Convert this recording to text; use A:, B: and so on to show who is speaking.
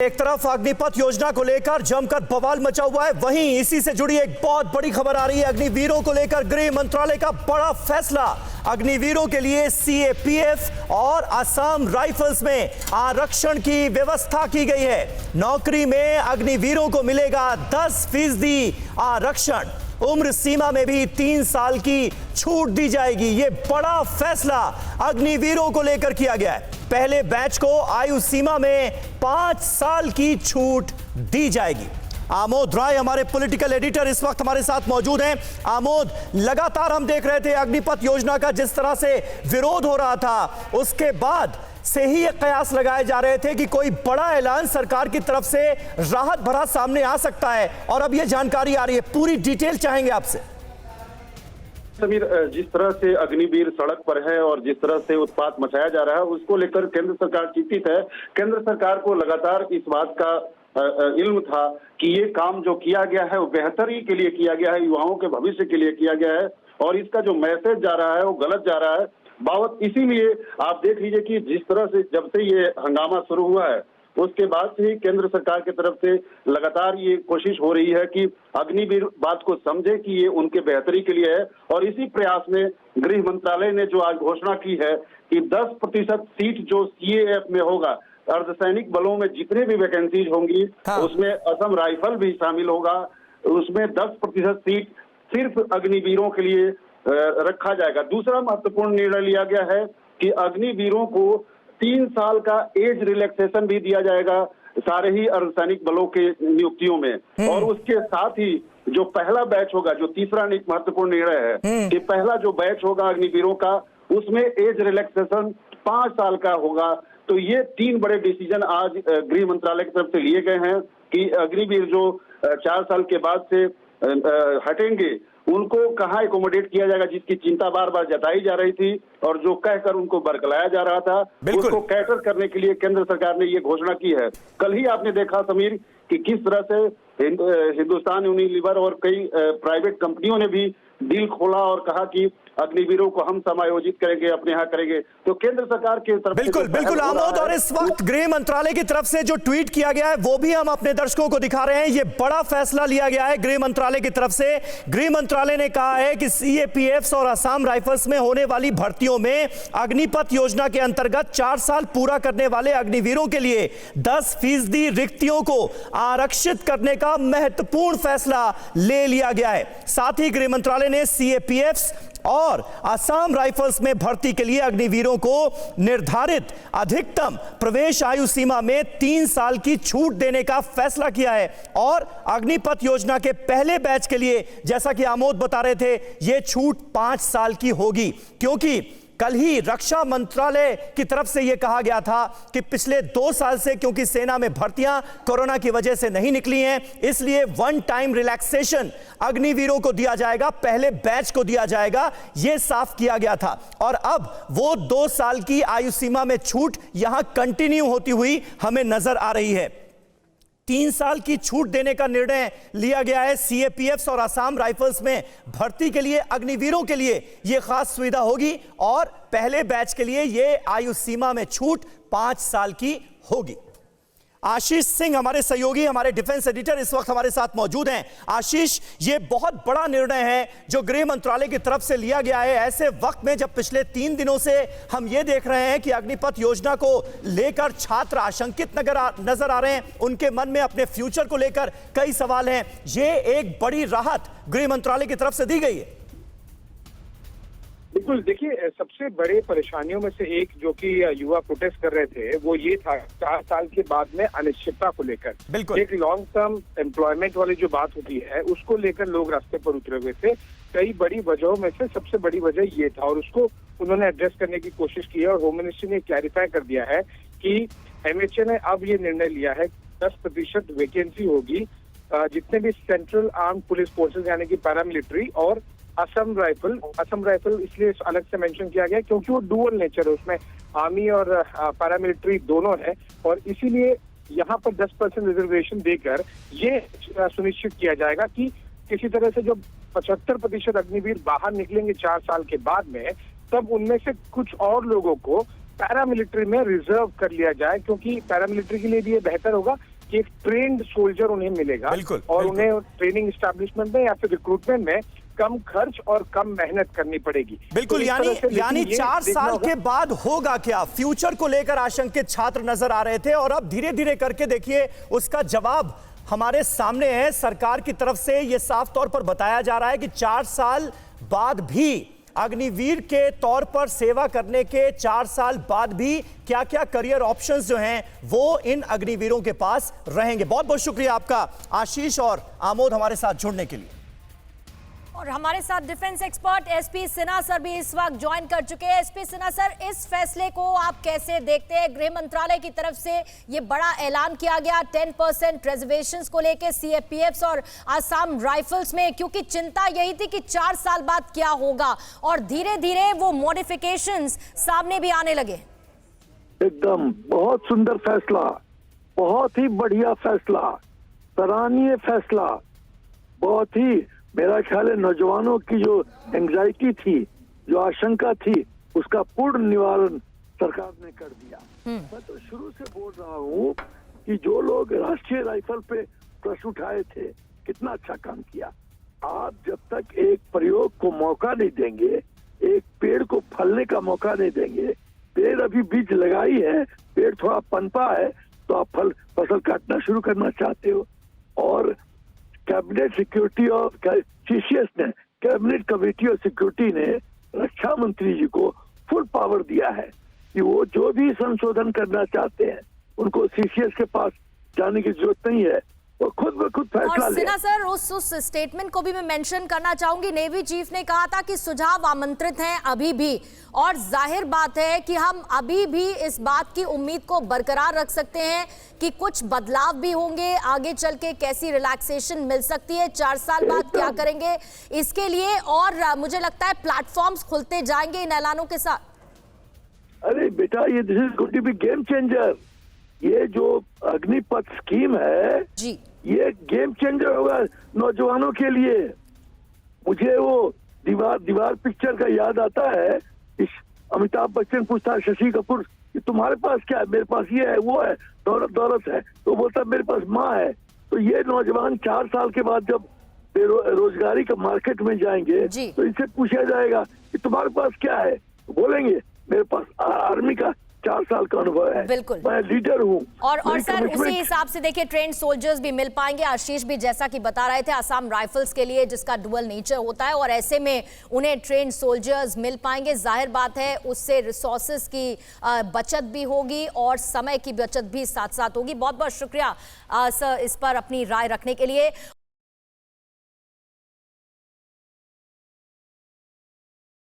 A: एक तरफ अग्निपथ योजना को लेकर जमकर बवाल मचा हुआ है, वहीं इसी से जुड़ी एक बहुत बड़ी खबर आ रही है। अग्निवीरों को लेकर गृह मंत्रालय का बड़ा फैसला। अग्निवीरों के लिए सीएपीएफ और असम राइफल्स में आरक्षण की व्यवस्था की गई है। नौकरी में अग्निवीरों को मिलेगा 10% आरक्षण। उम्र सीमा में भी 3 साल की छूट दी जाएगी। यह बड़ा फैसला अग्निवीरों को लेकर किया गया है। पहले बैच को आयु सीमा में 5 साल की छूट दी जाएगी। आमोद राय हमारे पॉलिटिकल एडिटर इस वक्त हमारे साथ मौजूद हैं। आमोद, लगातार हम देख रहे थे अग्निपथ योजना का जिस तरह से विरोध हो रहा था, उसके बाद से ही ये कयास लगाए जा रहे थे कि कोई बड़ा ऐलान सरकार की तरफ से राहत भरा सामने आ सकता है, और अब ये जानकारी आ रही है। पूरी डिटेल चाहेंगे आपसे।
B: समीर, जिस तरह से अग्निवीर सड़क पर है और जिस तरह से उत्पात मचाया जा रहा है, उसको लेकर केंद्र सरकार चिंतित है। केंद्र सरकार को लगातार इस बात का इल्म था कि ये काम जो किया गया है वो बेहतरी के लिए किया गया है, युवाओं के भविष्य के लिए किया गया है, और इसका जो मैसेज जा रहा है वो गलत जा रहा है। बावत इसीलिए आप देख लीजिए कि जिस तरह से जब से ये हंगामा शुरू हुआ है उसके बाद से ही केंद्र सरकार की तरफ से लगातार ये कोशिश हो रही है कि अग्निवीर बात को समझे कि ये उनके बेहतरी के लिए है। और इसी प्रयास में गृह मंत्रालय ने जो आज घोषणा की है कि 10% सीट जो सीएएफ में होगा, अर्धसैनिक बलों में जितने भी वैकेंसीज होंगी, उसमें असम राइफल भी शामिल होगा। उसमें 10% सीट सिर्फ अग्निवीरों के लिए रखा जाएगा। दूसरा महत्वपूर्ण निर्णय लिया गया है कि अग्निवीरों को 3 साल का एज रिलैक्सेशन भी दिया जाएगा सारे ही अर्धसैनिक बलों के नियुक्तियों में। और उसके साथ ही जो पहला बैच होगा, जो तीसरा महत्वपूर्ण निर्णय है कि पहला जो बैच होगा अग्निवीरों का, उसमें एज रिलैक्सेशन 5 साल का होगा। तो ये 3 बड़े डिसीजन आज गृह मंत्रालय की तरफ से लिए गए हैं कि अग्निवीर जो 4 साल के बाद से हटेंगे उनको कहाँ एकोमोडेट किया जाएगा, जिसकी चिंता बार बार जताई जा रही थी और जो कहकर उनको बरगलाया जा रहा था, उसको कैटर करने के लिए केंद्र सरकार ने ये घोषणा की है। कल ही आपने देखा समीर कि किस तरह से हिंदुस्तान यूनिलीवर और कई प्राइवेट कंपनियों ने भी दिल खोला और कहा कि अग्निवीरों को हम समायोजित करेंगे, अपने यहाँ करेंगे। तो केंद्र सरकार के तरफ
A: बिल्कुल आमोद, और इस वक्त गृह मंत्रालय की तरफ से जो ट्वीट किया गया है वो भी हम अपने दर्शकों को दिखा रहे हैं। ये बड़ा फैसला लिया गया है गृह मंत्रालय की तरफ से। गृह मंत्रालय ने कहा है कि सीएपीएफ और असम राइफल्स में होने वाली भर्तियों में अग्निपथ योजना के अंतर्गत 4 साल पूरा करने वाले अग्निवीरों के लिए 10% रिक्तियों को आरक्षित करने का महत्वपूर्ण फैसला ले लिया गया है। साथ ही गृह मंत्रालय ने सीएपीएफ और असम राइफल्स में भर्ती के लिए अग्निवीरों को निर्धारित अधिकतम प्रवेश आयु सीमा में 3 साल की छूट देने का फैसला किया है। और अग्निपथ योजना के पहले बैच के लिए, जैसा कि आमोद बता रहे थे, यह छूट 5 साल की होगी, क्योंकि कल ही रक्षा मंत्रालय की तरफ से यह कहा गया था कि पिछले 2 साल से क्योंकि सेना में भर्तियां कोरोना की वजह से नहीं निकली हैं, इसलिए 1 टाइम रिलैक्सेशन अग्निवीरों को दिया जाएगा, पहले बैच को दिया जाएगा, यह साफ किया गया था। और अब वो 2 साल की आयु सीमा में छूट यहां कंटिन्यू होती हुई हमें नजर आ रही है। 3 साल की छूट देने का निर्णय लिया गया है। सीएपीएफ और असम राइफल्स में भर्ती के लिए अग्निवीरों के लिए यह खास सुविधा होगी, और पहले बैच के लिए यह आयु सीमा में छूट 5 साल की होगी। आशीष सिंह हमारे सहयोगी, हमारे डिफेंस एडिटर इस वक्त हमारे साथ मौजूद हैं। आशीष, ये बहुत बड़ा निर्णय है जो गृह मंत्रालय की तरफ से लिया गया है, ऐसे वक्त में जब पिछले 3 दिनों से हम ये देख रहे हैं कि अग्निपथ योजना को लेकर छात्र आशंकित नजर आ रहे हैं, उनके मन में अपने फ्यूचर को लेकर कई सवाल हैं। ये एक बड़ी राहत गृह मंत्रालय की तरफ से दी गई है।
C: बिल्कुल, देखिए, सबसे बड़े परेशानियों में से एक जो कि युवा प्रोटेस्ट कर रहे थे वो ये था 4 साल के बाद में अनिश्चितता को लेकर। एक लॉन्ग टर्म एम्प्लॉयमेंट वाली जो बात होती है उसको लेकर लोग रास्ते पर उतरे हुए थे। कई बड़ी वजहों में से सबसे बड़ी वजह ये था, और उसको उन्होंने एड्रेस करने की कोशिश की है। और होम मिनिस्ट्री ने क्लैरिफाई कर दिया है कि एमएचए ने अब ये निर्णय लिया है 10% वैकेंसी होगी जितने भी सेंट्रल आर्म्ड पुलिस फोर्सेज यानी कि पैरामिलिट्री और असम राइफल इसलिए अलग से मेंशन किया गया क्योंकि वो डुअल नेचर है, उसमें आर्मी और पैरामिलिट्री दोनों है। और इसीलिए यहाँ पर 10% रिजर्वेशन देकर ये सुनिश्चित किया जाएगा कि किसी तरह से जो 75% अग्निवीर बाहर निकलेंगे 4 साल के बाद में, तब उनमें से कुछ और लोगों को पैरामिलिट्री में रिजर्व कर लिया जाए, क्योंकि पैरामिलिट्री के लिए भी ये बेहतर होगा कि एक ट्रेंड सोल्जर उन्हें मिलेगा और उन्हें ट्रेनिंग एस्टेब्लिशमेंट में या फिर रिक्रूटमेंट में कम खर्च और कम मेहनत करनी पड़ेगी।
A: बिल्कुल, यानी 4 साल के बाद होगा क्या, फ्यूचर को लेकर आशंकित छात्र नजर आ रहे थे और अब धीरे धीरे करके देखिए उसका जवाब हमारे सामने है। सरकार की तरफ से यह साफ तौर पर बताया जा रहा है कि 4 साल बाद भी अग्निवीर के तौर पर सेवा करने के 4 साल बाद भी क्या क्या करियर ऑप्शंस जो हैं वो इन अग्निवीरों के पास रहेंगे। बहुत बहुत शुक्रिया आपका आशीष और आमोद हमारे साथ जुड़ने के लिए।
D: और हमारे साथ defence expert SP Sinha sir भी इस वक्त ज्वाइन कर चुके हैं। एसपी सिन्हा सर, इस फैसले को आप कैसे देखते हैं? गृह मंत्रालय की तरफ से ये बड़ा ऐलान किया गया 10% रिजर्वेशंस को लेके सीएपीएफ्स और आसाम राइफल्स में, क्योंकि चिंता यही थी कि 4 साल बाद क्या होगा और धीरे धीरे वो मॉडिफिकेशंस सामने भी आने लगे।
E: एकदम बहुत सुंदर फैसला, बहुत ही बढ़िया फैसला, सराहनीय फैसला। बहुत ही, मेरा ख्याल है नौजवानों की जो एंग्जाइटी थी, जो आशंका थी, उसका पूर्ण निवारण सरकार ने कर दिया। मैं तो शुरू से बोल रहा हूँ कि जो लोग राष्ट्रीय राइफल पे प्रश्न उठाए थे, कितना अच्छा काम किया। आप जब तक एक प्रयोग को मौका नहीं देंगे, एक पेड़ को फलने का मौका नहीं देंगे, पेड़ अभी बीज लगाई है, पेड़ थोड़ा पनपा है तो आप फसल काटना शुरू करना चाहते हो। और कैबिनेट सिक्योरिटी और सीसीएस ने, कैबिनेट कमेटी ऑफ सिक्योरिटी ने रक्षा मंत्री जी को फुल पावर दिया है कि वो जो भी संशोधन करना चाहते हैं उनको सीसीएस के पास जाने की जरूरत नहीं है, वो खुद ब खुद फैसला ले।
D: सिन्हा सर, उस स्टेटमेंट को भी मैं मेंशन करना चाहूंगी। नेवी चीफ ने कहा था कि सुझाव आमंत्रित हैं अभी भी, और जाहिर बात है कि हम अभी भी इस बात की उम्मीद को बरकरार रख सकते हैं कि कुछ बदलाव भी होंगे आगे चल के, कैसी रिलैक्सेशन मिल सकती है, 4 साल बाद क्या करेंगे इसके लिए, और मुझे लगता है प्लेटफॉर्म्स खुलते जाएंगे इन ऐलानों के साथ।
E: अरे बेटा, ये this is going to be game changer. ये जो अग्निपथ स्कीम है
D: जी,
E: ये गेम चेंजर होगा नौजवानों के लिए। मुझे वो दीवार पिक्चर का याद आता है। इस अमिताभ बच्चन पूछता है शशि कपूर कि तुम्हारे पास क्या है? मेरे पास ये है, वो है, दौलत है। तो बोलता मेरे पास माँ है। तो ये नौजवान 4 साल के बाद जब रोजगारी का मार्केट में जाएंगे तो इनसे पूछा जाएगा कि तुम्हारे पास क्या है? बोलेंगे मेरे पास आर्मी का 4 साल का अनुभव है,
D: बिल्कुल,
E: मैं लीडर हूँ।
D: और सर उसी हिसाब से देखिए ट्रेंड सोल्जर्स भी मिल पाएंगे। आशीष भी जैसा कि बता रहे थे, आसाम राइफल्स के लिए जिसका डुअल नेचर होता है, और ऐसे में उन्हें ट्रेंड सोल्जर्स मिल पाएंगे। जाहिर बात है उससे रिसोर्सेज की बचत भी होगी और समय की बचत भी साथ साथ होगी। बहुत बहुत शुक्रिया सर इस पर अपनी राय रखने के लिए।